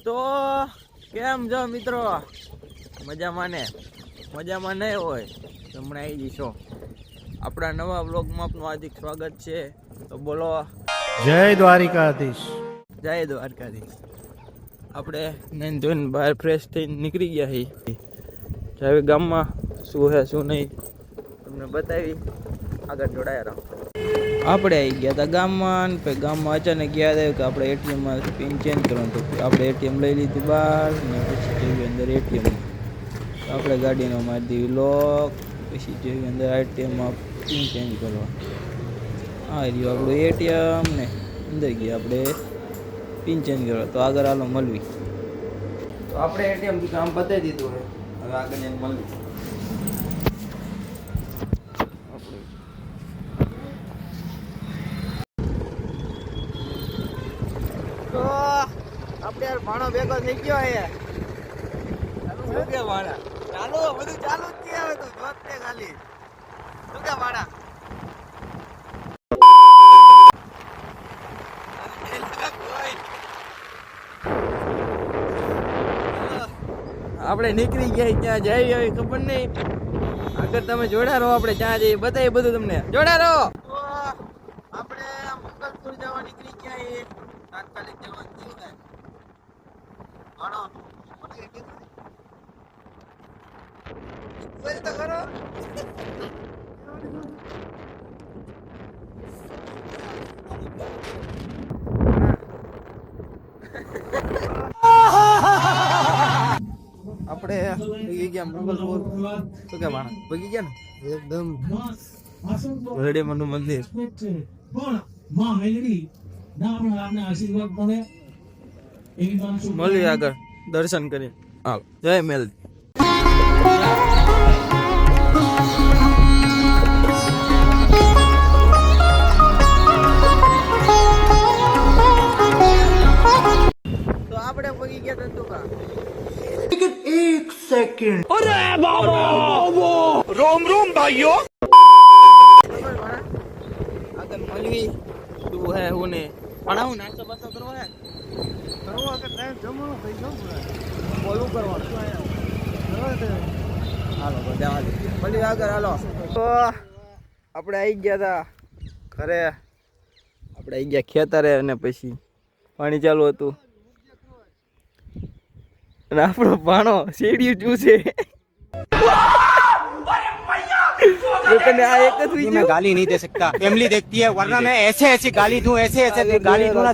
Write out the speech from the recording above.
તો કેમ છો મિત્રો? મજામાં ને? મજામાં નહીં હોય તો હમણાં આવી જઈશો. આપણા નવા વ્લોગમાં આપનું હાર્દિક સ્વાગત છે. તો બોલો જય દ્વારિકાધીશ. જય દ્વારકાધીશ. આપણે નાઈન ધોઈને બહાર ફ્રેશ થઈને નીકળી ગયા છીએ. હવે ગામમાં શું છે શું નહીં તમને બતાવી આગળ જોડાયા રહો. આપણે આવી ગયા હતા ગામમાં, પછી ગામમાં અચાનક યાદ આવ્યું કે આપણે એટીએમમાં પિન ચેન્જ કરવાનું હતું. આપણે એટીએમ લઈ લીધું બહાર ને પછી જેવી અંદર એટીએમ આપણે ગાડીનો મારી દીધી લોક. પછી જેવી અંદર એટીએમમાં પિન ચેન્જ કરવા આ રહ્યું આપણું એટીએમ ને અંદર ગયા આપણે પિન ચેન્જ કરવા. તો આગળ હાલો મળવી. તો આપણે એટીએમથી કામ પતાવી દીધું છે. હવે આગળ જઈને મળવી. તો આપણે યાર ભાણો ભેગો થઈ ગયો યાર. શું કે ભાણા? ચાલુ બધું ચાલુ જ છે. હવે તું જોત તે ખાલી શું કે ભાણા? આપણે નીકળી ગયા ત્યાં જઈ આવી ખબર નહીં. આગળ તમે જોડા રહો, આપણે ત્યાં જઈએ બતાવીએ બધું તમને. જોડા રહો. આપણે મંગલપુર જવા નીકળી ગયા. તાત્કાલિક જવાનું થયું ને ભાણો તો ખરો. આપણે ભગી ગયા મંગલપુર. શું કે ભાણા ભગી ગયા ને એકદમ રેડીમાનું મંદિર. મળીએ આગળ દર્શન કરી. હાલ જય મેલ. તો આપણે પગી ગયા ધંધુકા. એક સેકન્ડ. અરે બાબા રોમ રોમ ભાઈઓ. આગળ મળવી તું હે હું ને પણ હું નાસ્તો બાસ્તો કરવો હે કરવો કે ટાઈમ જમવાનો થઈ ગયો બોલું કરવાનું. હાલો તો જવા દે મળી આગળ. હાલો તો આપણે આવી ગયા હતા ઘરે. આપણે આવી ગયા ખેતરે અને પછી પાણી ચાલુ હતું અને આપણો ભાણો શેડિયું ચૂસે. मैं गाली नहीं दे सकता, फैमिली देखती है, वरना मैं ऐसे ऐसी गाली दूं, ऐसे ऐसे गाली दूं ना.